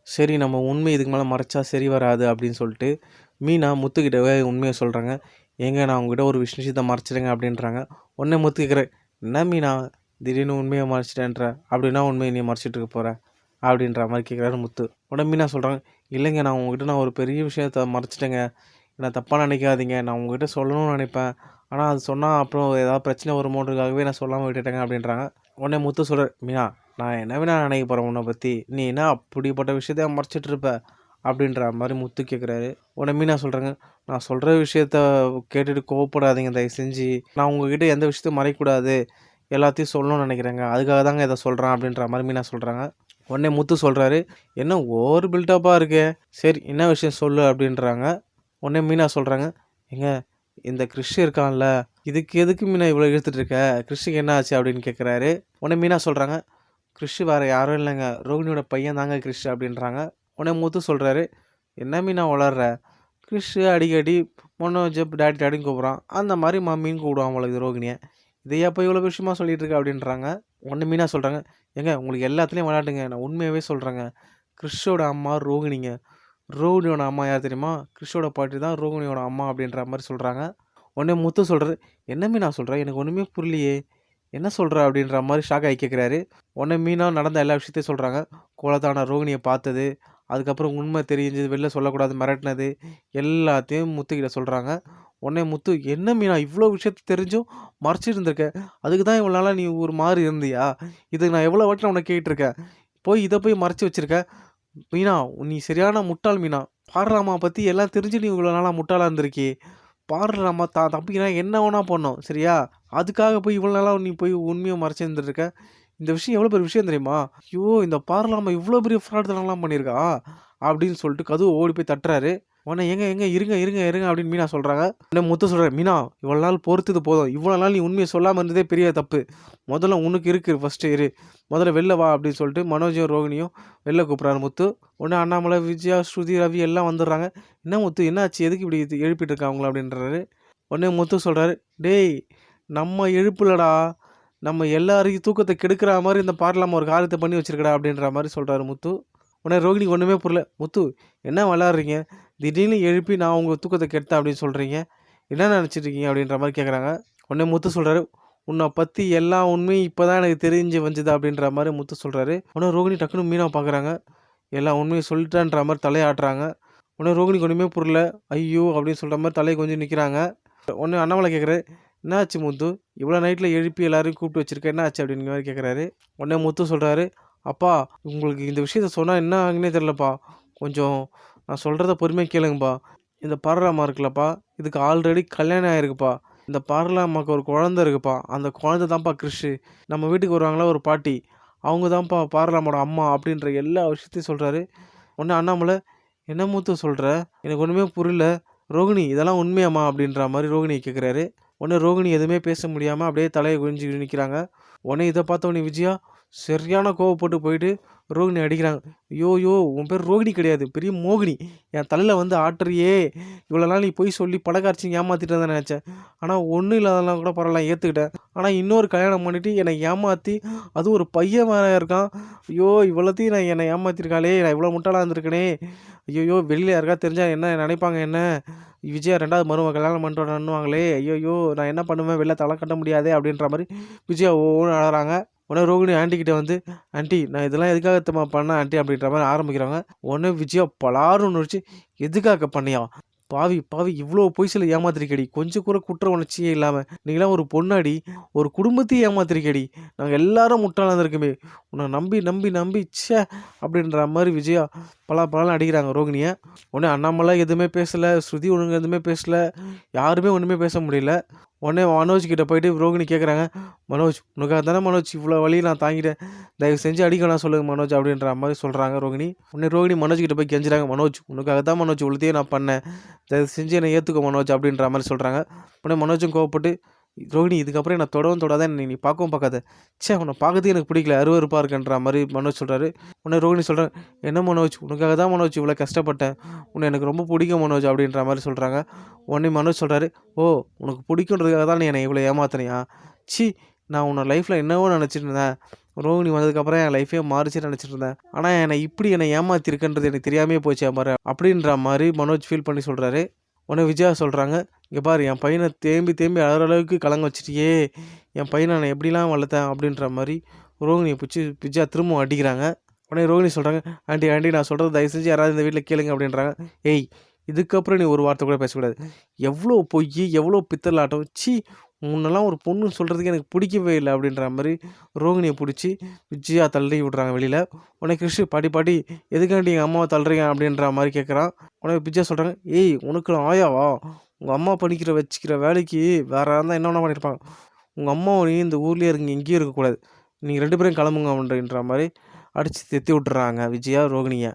சரி நம்ம உண்மை இதுக்கு மேலே மறைச்சா சரி வராது அப்படின்னு சொல்லிட்டு மீனா முத்துக்கிட்டவே உண்மையை சொல்கிறாங்க. ஏங்க நான் உங்ககிட்ட ஒரு விஷயத்த மறைச்சிடுங்க அப்படின்றாங்க. உடனே முத்து கேட்குறேன், என்ன மீனா திடீர்னு உண்மையை மறைச்சிட்டேன்ற, அப்படின்னா உண்மையை நீ மறைச்சிட்டு இருக்க போகிற அப்படின்ற மாதிரி கேட்குறாரு முத்து. உடனே மீனா சொல்கிறாங்க, இல்லைங்க நான் ஒரு பெரிய விஷயத்த மறைச்சிட்டேங்க, என்ன தப்பாக நினைக்காதீங்க, நான் உங்ககிட்ட சொல்லணும்னு நினைப்பேன், ஆனால் அது சொன்னால் அப்புறம் ஏதாவது பிரச்சனை வருமோன்றதுக்காகவே நான் சொல்லாமல் விட்டுட்டேங்க அப்படின்றாங்க. உடனே முத்து சொல்கிறார், மீனா நான் என்ன வேணா நினைக்க போகிறேன் உன்னை பற்றி, நீ என்ன அப்படிப்பட்ட விஷயத்த மறைச்சிட்டு இருப்ப அப்படின்ற மாதிரி முத்து கேட்குறாரு. உடனே மீனா சொல்கிறாங்க, நான் சொல்கிற விஷயத்த கேட்டுட்டு கோவப்படாதீங்க தயவு செஞ்சு, நான் உங்ககிட்ட எந்த விஷயத்தையும் மறைக்கக்கூடாது, எல்லாத்தையும் சொல்லணும்னு நினைக்கிறேங்க, அதுக்காக தாங்க இதை சொல்கிறேன் அப்படின்ற மாதிரி மீனா சொல்கிறாங்க. உடனே முத்து சொல்கிறாரு, என்ன ஓவர் பில்டப்பாக இருக்கே, சரி என்ன விஷயம் சொல்லு அப்படின்றாங்க. உடனே மீனா சொல்கிறாங்க, ஏங்க இந்த கிறிஷ் இருக்கான்ல, இதுக்கு எதுக்கு மீனா இவ்வளோ இழுத்துட்டு இருக்க, கிறிஷுக்கு என்ன ஆச்சு அப்படின்னு கேட்குறாரு. உடனே மீனா சொல்கிறாங்க, கிறிஷ் வேறு யாரும் இல்லைங்க, ரோகிணியோட பையன் தாங்க கிறிஷ் அப்படின்றாங்க. உடனே முத்து சொல்கிறாரு, என்ன மீனா வளர்ற, கிறிஷ் அடிக்கடி மனோஜ் டாடி டாடின்னு கூப்பிட்றான், அந்த மாதிரி மம்மின்னு கூப்பிடுவான் உங்களுக்கு ரோகிணியை, இதையா இப்போ இவ்வளோ விஷயமா சொல்லிட்டு இருக்க அப்படின்றாங்க. உடனே மீனா சொல்கிறாங்க, ஏங்க உங்களுக்கு எல்லாத்துலேயும் விளையாட்டுங்க, நான் உண்மையாகவே சொல்கிறேங்க, கிறிஷோட அம்மா ரோகிணிங்க, ரோகிணியோட அம்மா யார் தெரியுமா, கிறிஷோட பாட்டி தான் ரோகிணியோட அம்மா அப்படின்ற மாதிரி சொல்கிறாங்க. உடனே முத்து சொல்கிறாரு, என்ன மீனா சொல்கிறேன், எனக்கு ஒன்றுமே புரியலையே, என்ன சொல்கிற அப்படின்ற மாதிரி ஷாக் ஆகி கேட்குறாரு. உடனே மீனா நடந்த எல்லா விஷயத்தையும் சொல்கிறாங்க. கோலத்தான ரோகிணியை பார்த்தது, அதுக்கப்புறம் உண்மை தெரிஞ்சது வெளில சொல்லக்கூடாது மிரட்டினது, எல்லாத்தையும் முத்துக்கிட்ட சொல்கிறாங்க. உடனே முத்து, என்ன மீனா இவ்வளோ விஷயத்த தெரிஞ்சும் மறைச்சிட்டு இருந்திருக்க, அதுக்கு தான் இவ்வளோ நாளாக நீ ஒரு மாதிரி இருந்தியா, இதுக்கு நான் எவ்வளோ வாட்டி நான் உன்னை கேட்டிருக்கேன், இதை போய் மறைச்சி வச்சிருக்க, மீனா நீ சரியான முட்டாள் மீனா, பாடுறாமா பற்றி எல்லாம் தெரிஞ்சு நீ இவ்வளோ நாளாக முட்டாளாக இருந்திருக்கி, பாடுறாமா தம்பினா என்ன வேணா பண்ணோம் சரியா, அதுக்காக போய் இவ்வளோ நாளாக நீ போய் உண்மையை மறைச்சிருந்துருக்க, இந்த விஷயம் எவ்வளோ பெரிய விஷயம் தெரியுமா, ஐயோ இந்த பார்லாமா இவ்வளோ பெரிய ஃப்ராட்தனம்லாம் பண்ணியிருக்கா அப்படின்னு சொல்லிட்டு கதவு ஓடி போய் தட்டுறாரு. உடனே எங்க எங்க இருங்க இருங்க இருங்க அப்படின்னு மீனா சொல்கிறாங்க. உடனே முத்து சொல்கிறேன், மீனா இவ்வளோ நாள் பொறுத்தது போதும், இவ்வளோ நாள் நீ உண்மையை சொல்லாமல் இருந்ததே பெரிய தப்பு, முதல்ல உனக்கு இருக்குது ஃபஸ்ட்டு இரு, முதல்ல வெளில வா அப்படின்னு சொல்லிட்டு மனோஜும் ரோகிணியும் வெளில கூப்பிட்றாரு முத்து. உடனே அண்ணாமலை, விஜயா, ஸ்ருதி, ரவி எல்லாம் வந்துடுறாங்க. என்ன முத்து என்னாச்சு, எதுக்கு இப்படி எழுப்பிட்டு இருக்கா அவங்கள அப்படின்றாரு. உடனே முத்து சொல்கிறாரு, டேய் நம்ம எழுப்புலடா, நம்ம எல்லாரையும் தூக்கத்தை கெடுக்கிற மாதிரி இந்த பார்லாமா ஒரு காரியத்தை பண்ணி வச்சிருக்கடா அப்படின்ற மாதிரி சொல்கிறாரு முத்து. உடனே ரோகிணி ஒன்றுமே புரியல, முத்து என்ன விளாட்றீங்க, திடீர்னு எழுப்பி நான் உங்கள் தூக்கத்தை கெடுத்தேன் அப்படின்னு சொல்கிறீங்க, என்ன நினச்சிட்டு இருக்கீங்க அப்படின்ற மாதிரி கேட்குறாங்க. உடனே முத்து சொல்கிறாரு, உன்னை பற்றி எல்லா உண்மையும் இப்போ தான் எனக்கு தெரிஞ்சு வந்தது அப்படின்ற மாதிரி முத்து சொல்கிறாரு. உடனே ரோகிணி டக்குன்னு மீனா பார்க்குறாங்க, எல்லா உண்மையும் சொல்லிட்டான்ற மாதிரி தலையாட்டுறாங்க. உடனே ரோகிணிக்கு ஒன்றுமே புரியல, ஐயோ அப்படின்னு சொல்கிற மாதிரி தலையை கொஞ்சம் நிற்கிறாங்க. உடனே அண்ணாமலை கேட்குறாரு, என்ன ஆச்சு முத்து, இவ்வளோ நைட்டில் எழுப்பி எல்லாரையும் கூப்பிட்டு வச்சிருக்க, என்ன ஆச்சு அப்படிங்கிற மாதிரி கேட்குறாரு. உடனே முத்து சொல்கிறாரு, அப்பா உங்களுக்கு இந்த விஷயத்த சொன்னால் என்ன ஆகுனே தெரிலப்பா, கொஞ்சம் நான் சொல்கிறத பொறுமையாக கேளுங்கப்பா, இந்த பார்லாமா இருக்குல்லப்பா, இதுக்கு ஆல்ரெடி கல்யாணம் ஆகிருக்குப்பா, இந்த பார்லாமாவுக்கு ஒரு குழந்த இருக்குப்பா, அந்த குழந்தை தான்ப்பா கிறிஷு, நம்ம வீட்டுக்கு வருவாங்களா ஒரு பாட்டி, அவங்க தான்ப்பா பார்லாமோட அம்மா அப்படின்ற எல்லா விஷயத்தையும் சொல்கிறாரு. உடனே அண்ணாமலை, என்ன மூத்து சொல்கிற, எனக்கு ஒன்றுமே புரியல, ரோகிணி இதெல்லாம் உண்மையாம்மா அப்படின்ற மாதிரி ரோகிணி கேட்குறாரு. உடனே ரோகிணி எதுவுமே பேச முடியாமல் அப்படியே தலையை குனிஞ்சு நிற்கிறாங்க. உடனே இதை பார்த்தவொடனே விஜயா சரியான கோவப்பட்டு போயிட்டு ரோகிணி அடிக்கிறாங்க. ஐயோ உன் பேர் ரோகிணி கிடையாது, பெரிய மோகினி, என் தலையில் வந்து ஆட்டுறியே, இவ்வளோ நாள் நீ போய் சொல்லி படக்காட்சி ஏமாற்றிட்டு தான் நினச்சேன், ஆனால் ஒன்றும் இல்லாதெல்லாம் கூட பரவாயில்ல ஏற்றுக்கிட்டேன், ஆனால் இன்னொரு கல்யாணம் பண்ணிவிட்டு என்னை ஏமாற்றி அது ஒரு பையன் வேற இருக்கான், ஐயோ இவ்வளோத்தையும் நான் என்னை ஏமாற்றிருக்காளே, நான் இவ்வளோ முட்டாளாக இருந்திருக்கனே, ஐயோ வெளியில் யாருக்கா தெரிஞ்சால் என்ன நினைப்பாங்க, என்ன விஜயா 2வது மருமக கல்யாணம் பண்ணிட்டு ஐயோ நான் என்ன பண்ணுவேன், வெளில தலை கட்ட முடியாதே அப்படின்ற மாதிரி விஜயா ஒவ்வொன்று அழகிறாங்க. உடனே ரோகிணி ஆண்டிக்கிட்ட வந்து, ஆண்டி நான் இதெல்லாம் எதுக்காக பண்ணேன் ஆண்டி அப்படின்ற மாதிரி ஆரம்பிக்கிறாங்க. உடனே விஜயா பலாருன்னு வச்சு, எதுக்காக பண்ணியா, பாவி பாவி இவ்வளோ பொய் சொல்லி ஏமாத்திருக்கேடி, கொஞ்சம் கூட குற்ற உணர்ச்சியே இல்லாமல், நீங்களாம் ஒரு பொண்ணாடி, ஒரு குடும்பத்தையும் ஏமாத்திருக்கேடி, நாங்கள் எல்லாரும் முட்டாளாக இருந்திருக்குமே, உன்னை நம்பி நம்பி நம்பி ச்சே அப்படின்ற மாதிரி விஜயா பலான்னு அடிக்கிறாங்க ரோகிணியை. உடனே அண்ணாமலை எதுவுமே பேசலை, ஸ்ருதி ஒழுங்கு எதுவுமே பேசலை, யாருமே ஒன்றுமே பேச முடியல. உடனே மனோஜ் கிட்ட போயிட்டு ரோகிணி கேட்குறாங்க, மனோஜ் உனக்காக தானே மனோஜ் இவ்வளோ வழி நான் தாங்கிட்டேன், தயவு செஞ்சு அடிக்கலாம் சொல்லுங்கள் மனோஜ் அப்படின்ற மாதிரி சொல்கிறாங்க ரோகிணி. உடனே ரோகிணி மனோஜ் கிட்ட போய் கெஞ்சுறாங்க, மனோஜ் உனக்காக தான் மனோஜ் இவ்வளோத்தையும் நான் பண்ணேன், தயவு செஞ்சு என்னை ஏற்றுக்கோ மனோஜ் அப்படின்ற மாதிரி சொல்கிறாங்க. உடனே மனோஜும் கோவப்பட்டு, ரோகிணி இதுக்கப்புறம் என்னை தொடவும் தொடாத, நீ பார்க்கவும் பார்க்காத, உன்னை பார்க்கறதே எனக்கு பிடிக்கல, அருவருப்பாக இருக்குன்ற மாதிரி மனோஜ் சொல்கிறாரு. உடனே ரோகிணி சொல்கிறாங்க, என்ன மனோஜ் உனக்காக தான் மனோஜ் இவ்வளோ கஷ்டப்பட்டேன், உன்னை எனக்கு ரொம்ப பிடிக்கும் மனோஜ் அப்படின்ற மாதிரி சொல்கிறாங்க. உடனே மனோஜ் சொல்கிறாரு, ஓ உனக்கு பிடிக்குன்றதுக்காக தான் நீ என்னை இவ்வளோ ஏமாத்தினியா, சி நான் உன்னை லைஃப்பில் என்னவோ நினச்சிட்டு இருந்தேன், ரோகிணி வந்ததுக்கப்புறம் என் லைஃபே மாறிச்சுன்னு நினச்சிட்டு இருந்தேன். ஆனால் என்னை ஏமாத்திருக்குன்றது எனக்கு தெரியாமே போச்சே பாரு அப்படின்ற மாதிரி மனோஜ் ஃபீல் பண்ணி சொல்கிறாரு. உடனே விஜயா சொல்கிறாங்க, இங்கே பாரு என் பையனை தேம்பி தேம்பி அழுகிற அளவுக்கு கலங்க வச்சிட்டியே, என் பையனை நான் எப்படிலாம் வளர்த்தேன் அப்படின்ற மாதிரி ரோகிணியை பிடிச்சி விஜயா திரும்பவும் அடிக்கிறாங்க. உடனே ரோகிணி சொல்கிறாங்க, ஆண்டி ஆண்டி நான் சொல்கிறது தயவு செஞ்சு யாராவது இந்த வீட்டில் கேளுங்க அப்படின்றாங்க. ஏய், இதுக்கப்புறம் நீ ஒரு வார்த்தை கூட பேசக்கூடாது. எவ்வளோ பொய், எவ்வளோ பித்தலாட்டம், ச்சீ முன்னெல்லாம் ஒரு பொண்ணுன்னு சொல்கிறதுக்கு எனக்கு பிடிக்கவே இல்லை அப்படின்ற மாதிரி ரோகிணியை பிடிச்சி விஜயா தள்ளி விட்றாங்க வெளியில். உடனே கிறிஷ், பாட்டி பாட்டி எதுக்காண்டி எங்கள் அம்மாவை தள்ளுறீங்க அப்படின்ற மாதிரி கேட்குறான். உடனே விஜயா சொல்கிறாங்க, ஏய் உனக்கு ஆயாவா, உங்கள் அம்மா வச்சுக்கிற வேலைக்கு வேறு யாராவது என்ன வேணா பண்ணியிருப்பாங்க. உங்கள் அம்மாவை நீ இந்த ஊர்லேயே இருங்க, எங்கேயும் இருக்கக்கூடாது, நீங்கள் 2 பேரும் கிளம்புங்க அப்படின்ற மாதிரி அடித்து தெத்தி விட்டுறாங்க விஜயா ரோகிணியை.